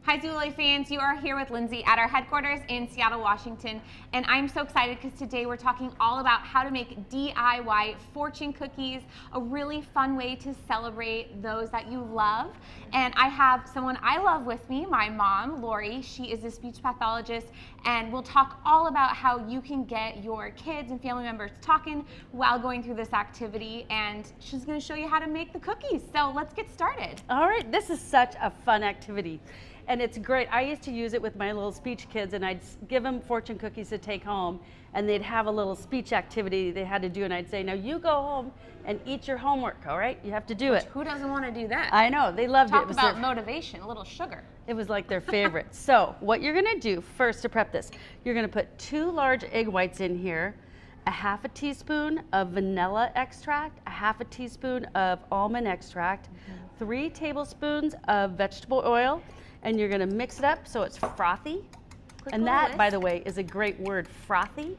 Hi Zulay fans, you are here with Lindsay at our headquarters in Seattle, Washington, and I'm so excited because today we're talking all about how to make DIY fortune cookies, a really fun way to celebrate those that you love. And I have someone I love with me, my mom, Lori. She is a speech pathologist, and we'll talk all about how you can get your kids and family members talking while going through this activity, and she's going to show you how to make the cookies. So let's get started. All right, this is such a fun activity. And it's great. I used to use it with my little speech kids, and I'd give them fortune cookies to take home, and they'd have a little speech activity they had to do, and I'd say, now you go home and eat your homework, all right? You have to do it. Who doesn't want to do that? I know, they loved it. Talk about motivation, a little sugar. It was like their favorite. So what you're gonna do first to prep this, you're gonna put 2 large egg whites in here, a half a teaspoon of vanilla extract, a half a teaspoon of almond extract, 3 tablespoons of vegetable oil, and you're gonna mix it up so it's frothy. And that, by the way, is a great word, frothy.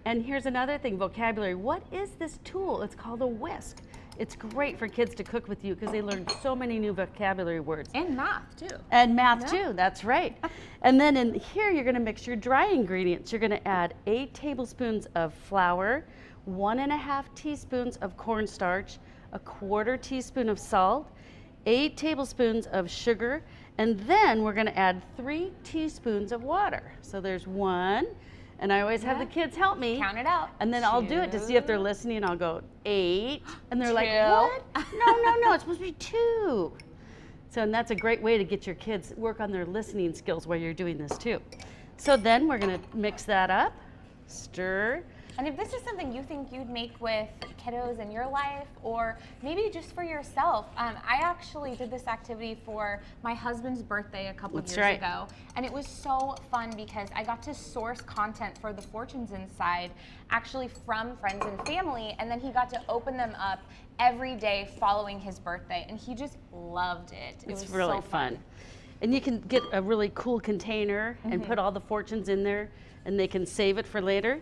And here's another thing, vocabulary. What is this tool? It's called a whisk. It's great for kids to cook with you because they learn so many new vocabulary words. And math too. And math too, that's right. And then in here, you're gonna mix your dry ingredients. You're gonna add 8 tablespoons of flour, 1.5 teaspoons of cornstarch, a 1/4 teaspoon of salt, 8 tablespoons of sugar, and then we're gonna add 3 teaspoons of water. So there's 1, and I always have the kids help me. Count it out. And then 2. I'll do it to see if they're listening. I'll go 8, and they're 2. like, what? No, it's supposed to be 2. So, and that's a great way to get your kids work on their listening skills while you're doing this too. So then we're gonna mix that up, stir. And if this is something you think you'd make with kiddos in your life, or maybe just for yourself, I actually did this activity for my husband's birthday a couple of years ago, and it was so fun because I got to source content for the fortunes inside actually from friends and family, and then he got to open them up every day following his birthday, and he just loved it. It was really so fun. And you can get a really cool container and put all the fortunes in there, and they can save it for later.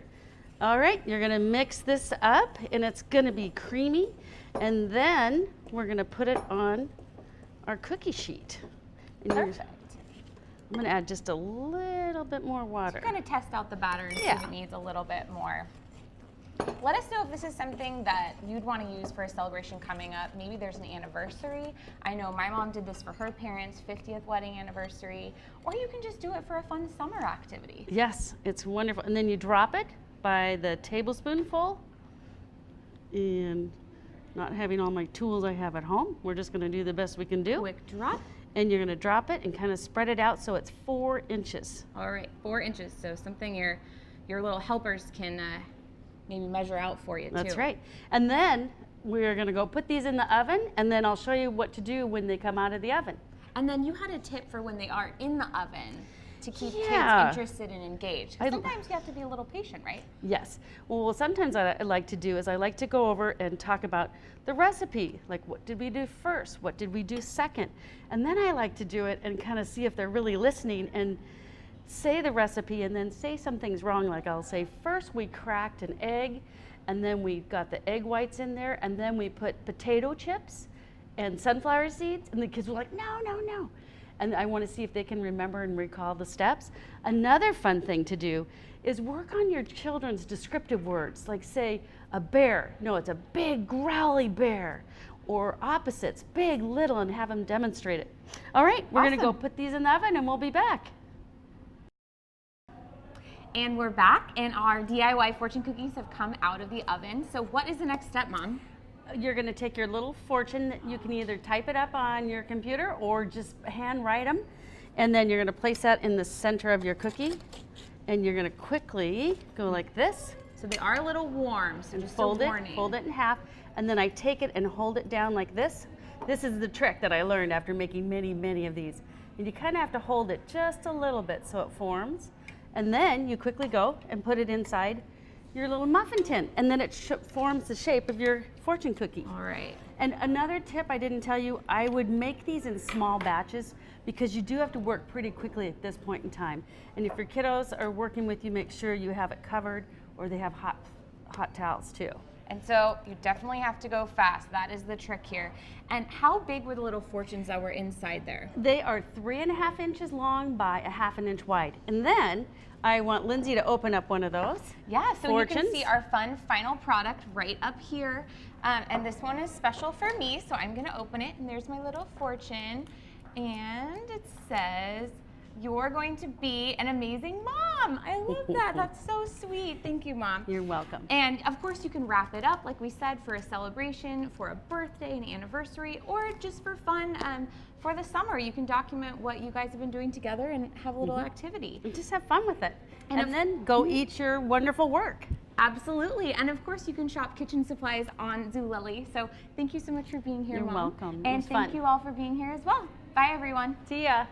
All right, you're gonna mix this up, and it's gonna be creamy, and then we're gonna put it on our cookie sheet. And Perfect. I'm gonna add just a little bit more water. Kind of test out the batter and see if it needs a little bit more. Let us know if this is something that you'd want to use for a celebration coming up. Maybe there's an anniversary. I know my mom did this for her parents' 50th wedding anniversary, or you can just do it for a fun summer activity. Yes, it's wonderful. And then you drop it by the tablespoonful, and not having all my tools I have at home, we're just gonna do the best we can do. Quick drop. And you're gonna drop it and kind of spread it out so it's 4 inches. All right, 4 inches. So something your little helpers can maybe measure out for you too. That's right. And then we're gonna go put these in the oven, and then I'll show you what to do when they come out of the oven. And then you had a tip for when they are in the oven to keep kids interested and engaged. Sometimes you have to be a little patient, right? Yes. Well, sometimes I like to do is I like to go over and talk about the recipe. Like, what did we do first? What did we do second? And then I like to do it and kind of see if they're really listening and say the recipe and then say some things wrong. Like I'll say, first we cracked an egg, and then we got the egg whites in there, and then we put potato chips and sunflower seeds, and the kids were like, no. And I want to see if they can remember and recall the steps. Another fun thing to do is work on your children's descriptive words, like say a bear. No, it's a big growly bear. Or opposites, big, little, and have them demonstrate it. All right, we're gonna go put these in the oven and we'll be back. And we're back, and our DIY fortune cookies have come out of the oven. So what is the next step, Mom? You're going to take your little fortune. You can either type it up on your computer or just hand write them, and then you're going to place that in the center of your cookie, and you're going to quickly go like this. So they are a little warm, so just fold a warning. Fold it in half, and then I take it and hold it down like this. This is the trick that I learned after making many of these. And you kind of have to hold it just a little bit so it forms, and then you quickly go and put it inside your little muffin tin, and then it forms the shape of your fortune cookie. All right. And another tip I didn't tell you, I would make these in small batches because you do have to work pretty quickly at this point in time. And if your kiddos are working with you, make sure you have it covered or they have hot towels too. And so you definitely have to go fast. That is the trick here. And how big were the little fortunes that were inside there? They are 3.5 inches long by 1/2 inch wide. And then I want Lindsay to open up one of those. Yeah, so fortunes. You can see our fun final product right up here. And this one is special for me, so I'm gonna open it, and there's my little fortune. And it says, "You're going to be an amazing mom." I love that. That's so sweet. Thank you, Mom. You're welcome. And of course, you can wrap it up, like we said, for a celebration, for a birthday, an anniversary, or just for fun. For the summer, you can document what you guys have been doing together and have a little activity. And just have fun with it. And And then go eat your wonderful work. Absolutely. And of course, you can shop kitchen supplies on Zulily. So thank you so much for being here, You're Mom. welcome. It And was thank fun. you all for being here as well. Bye, everyone. See ya.